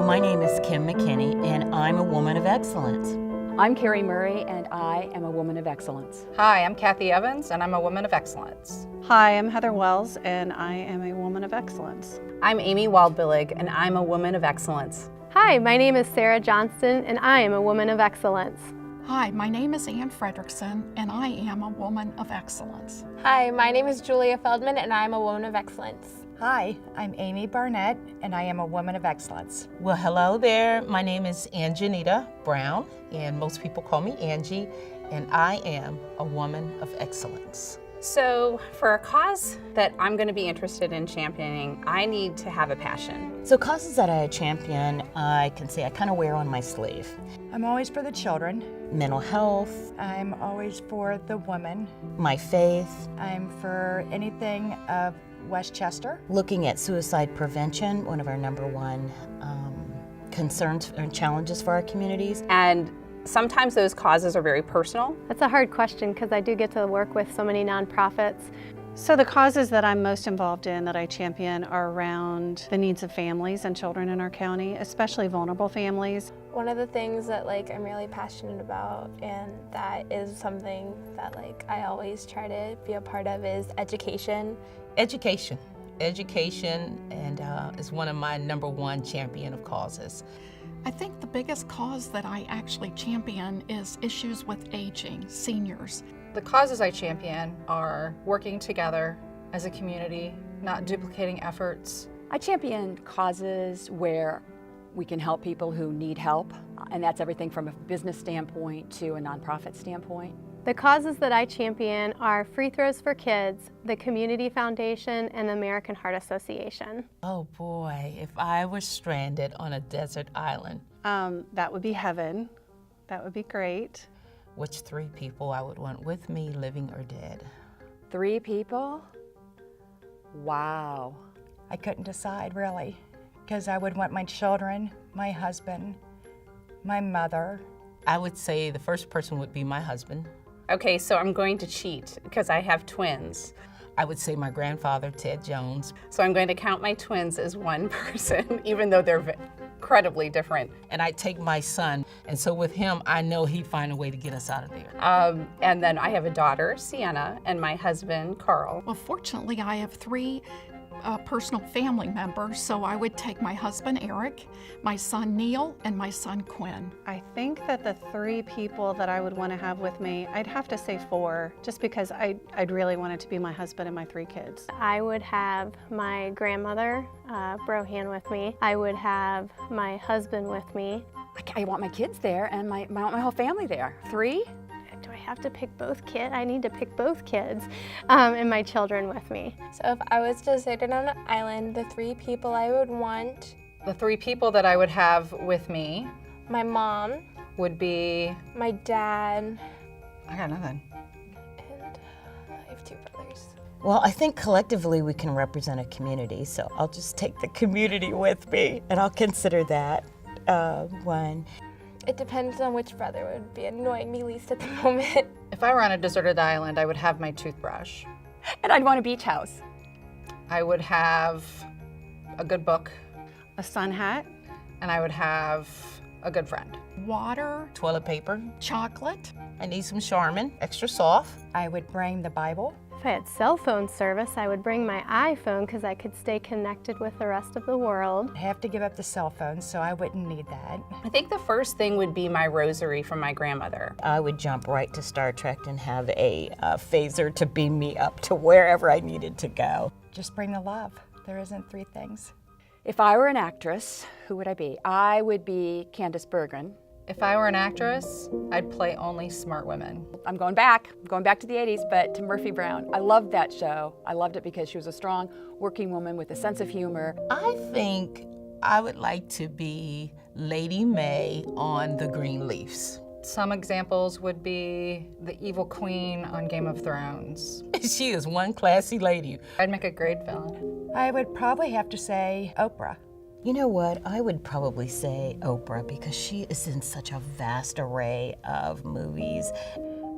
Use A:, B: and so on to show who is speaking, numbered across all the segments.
A: My name is Kim McKinney, and I'm a woman of excellence.
B: I'm Carrie Murray, and I am a woman of excellence.
C: Hi, I'm Kathy Evans, and I'm a woman of excellence.
D: Hi, I'm Heather Wells, and I am a woman of excellence.
E: I'm Amy Waldbillig, and I'm a woman of excellence.
F: Hi, my name is Sarah Johnston, and I am a woman of excellence.
G: Hi, my name is Ann Fredrickson, and I am a woman of excellence.
H: Hi, my name is Julia Feldman, and I am a woman of excellence.
I: Hi, I'm Amy Barnett, and I am a woman of excellence.
J: Well, hello there. My name is Anjanita Brown, and most people call me Angie, and I am a woman of excellence.
E: So, for a cause that I'm going to be interested in championing, I need to have a passion.
A: So causes that I champion, I can say I kind of wear on my sleeve.
I: I'm always for the children.
A: Mental health,
I: I'm always for the woman.
A: my faith,
I: I'm for anything of Westchester.
A: looking at suicide prevention, one of our number one concerns and challenges for our communities.
E: And sometimes those causes are very personal.
F: That's a hard question because I do get to work with so many nonprofits.
D: So the causes that I'm most involved in, that I champion, are around the needs of families and children in our county, especially vulnerable families.
H: One of the things that I'm really passionate about, and that is something that I always try to be a part of, is education.
J: Education and is one of my number one champion of causes.
G: I think the biggest cause that I actually champion is issues with aging, seniors.
C: The causes I champion are working together as a community, not duplicating efforts.
B: I champion causes where we can help people who need help, and that's everything from a business standpoint to a nonprofit standpoint.
F: The causes that I champion are Free Throws for Kids, the Community Foundation, and the American Heart Association.
J: Oh boy, if I were stranded on a desert island,
D: That would be heaven. That would be great.
J: which three people I would want with me, living or dead?
B: 3 people? Wow.
I: I couldn't decide really, because I would want my children, my husband, my mother.
J: I would say the first person would be my husband.
E: Okay, so I'm going to cheat because I have twins.
J: I would say my grandfather, Ted Jones.
E: So I'm going to count my twins as one person, even though they're incredibly different.
J: And I'd take my son, and so with him, I know he'd find a way to get us out of there.
E: And then I have a daughter, Sienna, and my husband, Carl.
G: Well, fortunately, I have 3 personal family members, so I would take my husband, Eric, my son, Neil, and my son, Quinn.
D: I think that the 3 people that I would want to have with me, I'd have to say 4, just because I'd really want it to be my husband and my 3 kids.
F: I would have my grandmother, Brohan, with me. I would have my husband with me.
B: I want my kids there and I want my whole family there. 3?
F: Do I have to pick both kids? I need to pick both kids and my children with me.
H: So if I was deserted on an island, the 3 people I would want,
C: The 3 people that I would have with me
H: my mom,
C: would be,
H: my dad,
C: I got nothing.
H: and I have 2 brothers.
A: Well, I think collectively we can represent a community, so I'll just take the community with me, and I'll consider that one.
H: It depends on which brother would be annoying me least at the moment.
C: If I were on a deserted island, I would have my toothbrush.
B: And I'd want a beach house.
C: I would have a good book,
D: A sun hat.
C: and I would have a good friend.
G: Water,
J: Toilet paper.
G: chocolate.
J: I need some Charmin, extra soft.
I: I would bring the Bible.
F: If I had cell phone service, I would bring my iPhone because I could stay connected with the rest of the world.
I: I have to give up the cell phone, so I wouldn't need that.
E: I think the first thing would be my rosary from my grandmother.
A: I would jump right to Star Trek and have a phaser to beam me up to wherever I needed to go.
I: Just bring the love. There isn't 3 things.
B: If I were an actress, who would I be? I would be Candace Bergen.
C: If I were an actress, I'd play only smart women.
B: I'm going back to the 80s, but to Murphy Brown. I loved that show. I loved it because she was a strong working woman with a sense of humor.
J: I think I would like to be Lady May on the Greenleafs.
C: Some examples would be the evil queen on Game of Thrones.
J: She is one classy lady.
C: I'd make a great villain.
I: I would probably have to say Oprah.
A: You know what? I would probably say Oprah because she is in such a vast array of movies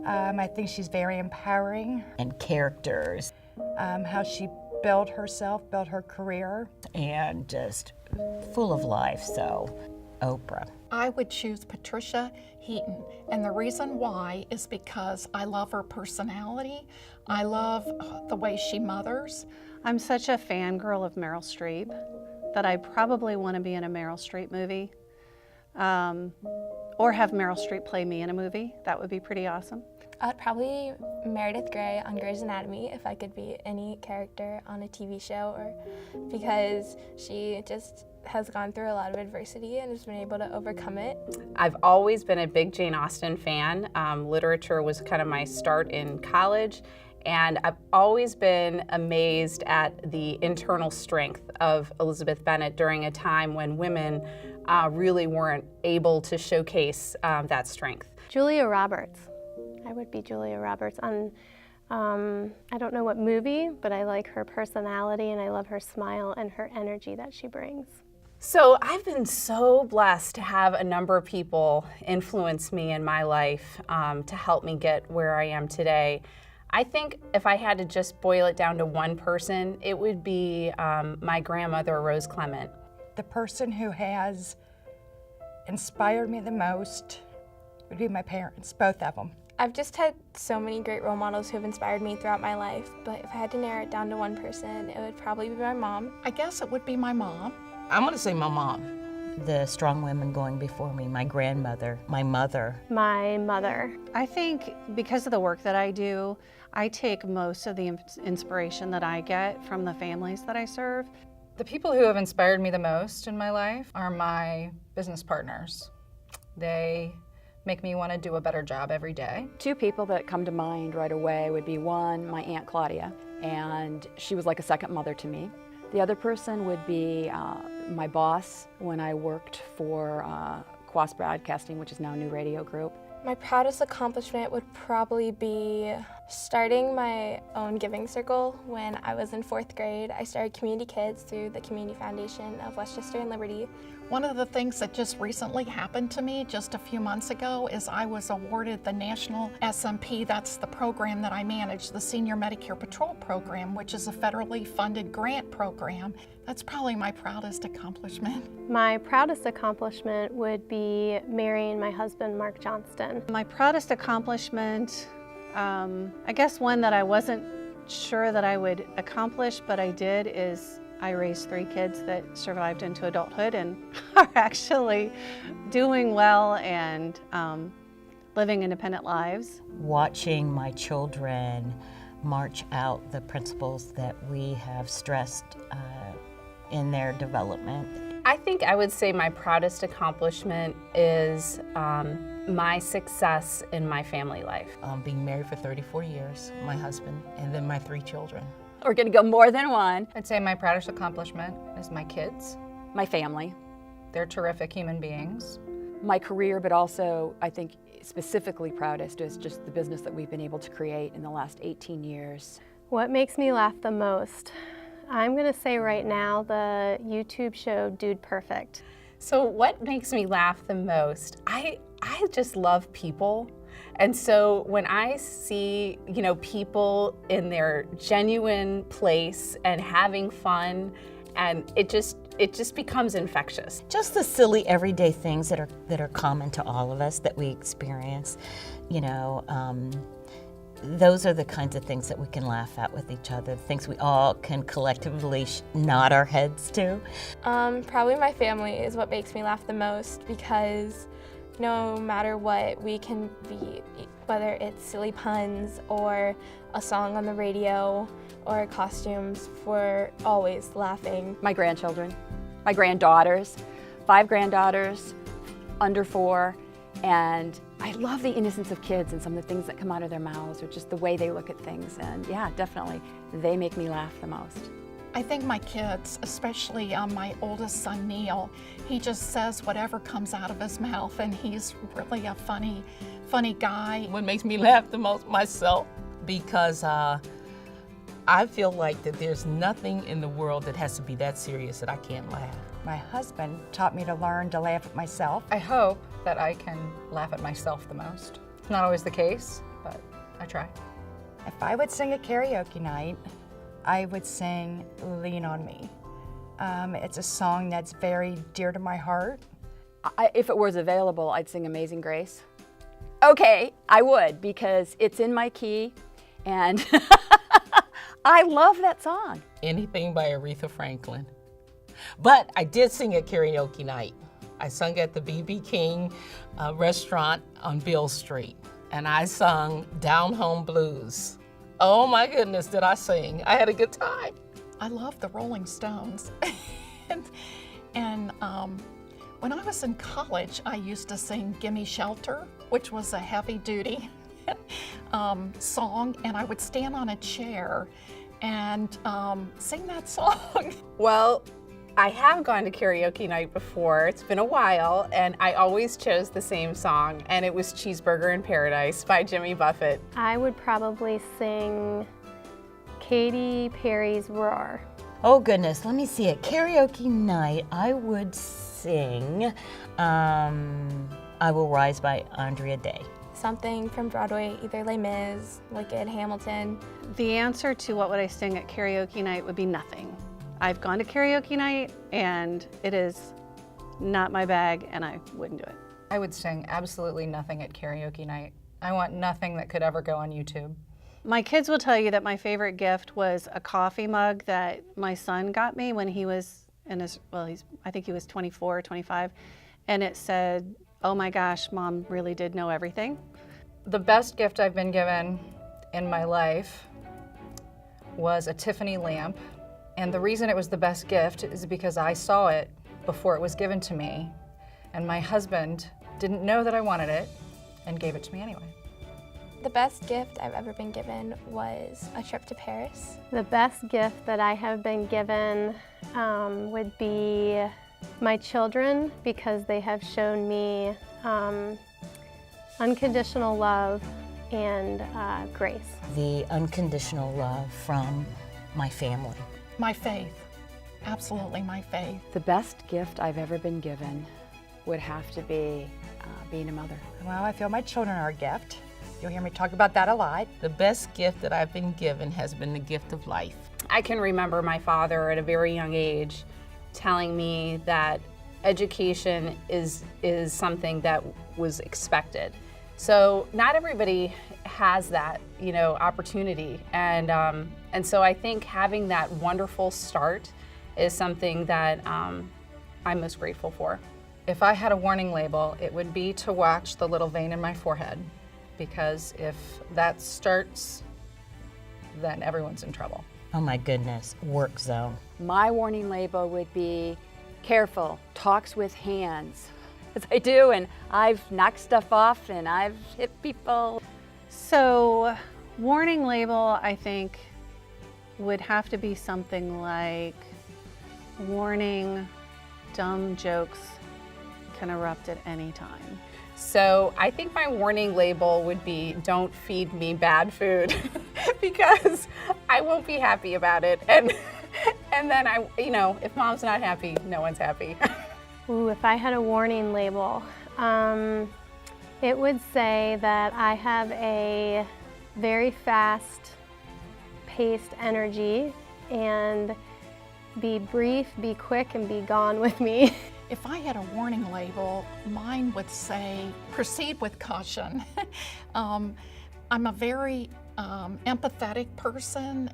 I: I think she's very empowering.
A: and characters.
I: How she build herself, build her career.
A: And just full of life, so Oprah.
G: I would choose Patricia Heaton, and the reason why is because I love her personality. I love the way she mothers.
D: I'm such a fangirl of Meryl Streep that I probably want to be in a Meryl Streep movie, or have Meryl Streep play me in a movie. That would be pretty awesome.
H: I'd probably Meredith Grey on Grey's Anatomy if I could be any character on a TV show, or because she just has gone through a lot of adversity and has been able to overcome it.
E: I've always been a big Jane Austen fan. Literature was kind of my start in college, and I've always been amazed at the internal strength of Elizabeth Bennet during a time when women really weren't able to showcase that strength.
F: Julia Roberts. I would be Julia Roberts on, I don't know what movie, but I like her personality and I love her smile and her energy that she brings.
E: So I've been so blessed to have a number of people influence me in my life to help me get where I am today. I think if I had to just boil it down to one person, it would be my grandmother, Rose Clement.
I: The person who has inspired me the most would be my parents, both of them.
H: I've just had so many great role models who have inspired me throughout my life, but if I had to narrow it down to one person, it would probably be my mom.
G: I guess it would be my mom.
J: I'm gonna say my mom.
A: The strong women going before me, my grandmother, my mother.
F: My mother.
D: I think because of the work that I do, I take most of the inspiration that I get from the families that I serve.
C: The people who have inspired me the most in my life are my business partners. They make me want to do a better job every day.
B: Two people that come to mind right away would be one, my Aunt Claudia, and she was like a second mother to me. The other person would be my boss when I worked for Quas Broadcasting, which is now New Radio Group.
H: My proudest accomplishment would probably be starting my own giving circle. When I was in 4th grade, I started Community Kids through the Community Foundation of Westchester and Liberty.
G: One of the things that just recently happened to me just a few months ago is I was awarded the National SMP, that's the program that I manage, the Senior Medicare Patrol Program, which is a federally funded grant program. That's probably my proudest accomplishment.
F: My proudest accomplishment would be marrying my husband, Mark Johnston.
D: My proudest accomplishment, I guess one that I wasn't sure that I would accomplish, but I did, is I raised 3 kids that survived into adulthood and are actually doing well and living independent lives.
A: Watching my children march out the principles that we have stressed in their development.
E: I think I would say my proudest accomplishment is my success in my family life.
J: Being married for 34 years, my husband, and then my 3 children.
B: We're gonna go more than one.
C: I'd say my proudest accomplishment is my kids.
B: My family,
C: They're terrific human beings.
B: my career, but also I think specifically proudest is just the business that we've been able to create in the last 18 years.
F: What makes me laugh the most? I'm gonna say right now the YouTube show Dude Perfect.
E: So what makes me laugh the most? I just love people. And so when I see, people in their genuine place and having fun, and it just becomes infectious.
A: Just the silly everyday things that are common to all of us that we experience, those are the kinds of things that we can laugh at with each other, things we all can collectively nod our heads to.
H: Probably my family is what makes me laugh the most, because no matter what, we can be, whether it's silly puns or a song on the radio or costumes, we're always laughing.
B: My grandchildren, my granddaughters, 5 granddaughters, under 4, and I love the innocence of kids and some of the things that come out of their mouths or just the way they look at things, and yeah, definitely, they make me laugh the most.
G: I think my kids, especially my oldest son, Neil, he just says whatever comes out of his mouth, and he's really a funny guy.
J: What makes me laugh the most myself, because I feel like that there's nothing in the world that has to be that serious that I can't laugh.
I: My husband taught me to learn to laugh at myself.
C: I hope that I can laugh at myself the most. It's not always the case, but I try.
I: If I would sing a karaoke night, I would sing Lean on Me. It's a song that's very dear to my heart.
B: If it was available, I'd sing Amazing Grace. Okay, I would, because it's in my key, and I love that song.
J: Anything by Aretha Franklin. But I did sing at karaoke night. I sung at the B.B. King restaurant on Beale Street, and I sung Down Home Blues. Oh my goodness, did I sing. I had a good time.
G: I love the Rolling Stones. and when I was in college, I used to sing Gimme Shelter, which was a heavy-duty song, and I would stand on a chair and sing that song.
E: Well, I have gone to karaoke night before. It's been a while, and I always chose the same song, and it was Cheeseburger in Paradise by Jimmy Buffett.
F: I would probably sing Katy Perry's Roar.
A: Oh goodness, let me see. At karaoke night, I would sing I Will Rise by Andrea Day.
H: Something from Broadway, either Les Mis, Wicked, Hamilton.
D: The answer to what would I sing at karaoke night would be nothing. I've gone to karaoke night and it is not my bag and I wouldn't do it.
C: I would sing absolutely nothing at karaoke night. I want nothing that could ever go on YouTube.
D: My kids will tell you that my favorite gift was a coffee mug that my son got me when he was in his, I think he was 24 or 25, and it said, "Oh my gosh, Mom really did know everything."
C: The best gift I've been given in my life was a Tiffany lamp. And the reason it was the best gift is because I saw it before it was given to me, and my husband didn't know that I wanted it and gave it to me anyway.
H: The best gift I've ever been given was a trip to Paris.
F: The best gift that I have been given would be my children, because they have shown me unconditional love and grace.
A: The unconditional love from my family.
G: My faith, absolutely my faith.
B: The best gift I've ever been given would have to be being a mother.
I: Well, I feel my children are a gift. You'll hear me talk about that a lot.
J: The best gift that I've been given has been the gift of life.
E: I can remember my father at a very young age telling me that education is something that was expected. So not everybody has that, opportunity, and so I think having that wonderful start is something that I'm most grateful for.
C: If I had a warning label, it would be to watch the little vein in my forehead, because if that starts, then everyone's in trouble.
A: Oh my goodness, work zone.
B: My warning label would be careful, talks with hands. As I do, and I've knocked stuff off and I've hit people.
D: So, warning label, I think, would have to be something like, warning, dumb jokes can erupt at any time.
E: So I think my warning label would be, don't feed me bad food, because I won't be happy about it. And then if Mom's not happy, no one's happy.
F: Ooh, if I had a warning label, it would say that I have a very fast-paced energy, and be brief, be quick, and be gone with me.
G: If I had a warning label, mine would say, proceed with caution. I'm a very empathetic person,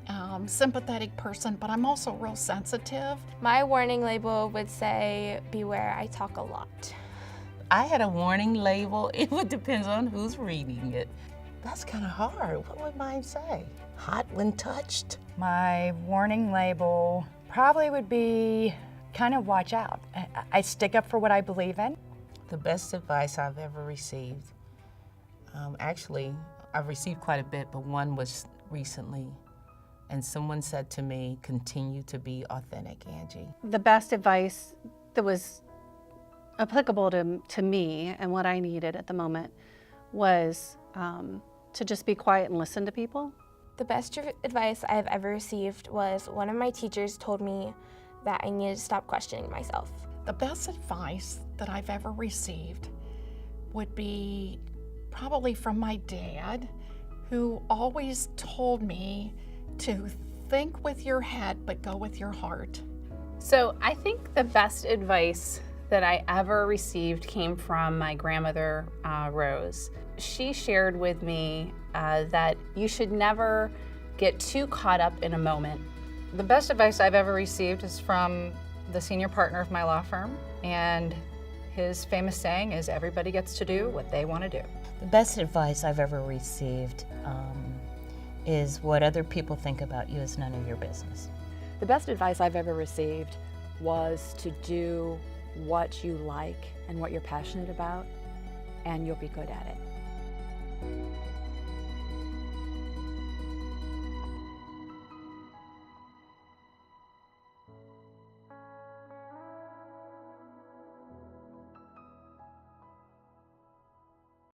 G: sympathetic person, but I'm also real sensitive.
H: My warning label would say, beware, I talk a lot.
J: I had a warning label. It would depend on who's reading it. That's kind of hard. What would mine say? Hot when touched?
I: My warning label probably would be kind of watch out. I stick up for what I believe in.
J: The best advice I've ever received. Actually, I've received quite a bit, but one was recently, and someone said to me, continue to be authentic, Angie.
D: The best advice that was applicable to me and what I needed at the moment was to just be quiet and listen to people.
H: The best advice I've ever received was one of my teachers told me that I needed to stop questioning myself.
G: The best advice that I've ever received would be probably from my dad, who always told me to think with your head, but go with your heart.
E: So I think the best advice that I ever received came from my grandmother, Rose. She shared with me that you should never get too caught up in a moment.
C: The best advice I've ever received is from the senior partner of my law firm, and his famous saying is, everybody gets to do what they want to do.
A: The best advice I've ever received is what other people think about you is none of your business.
B: The best advice I've ever received was to do what you like and what you're passionate about, and you'll be good at it.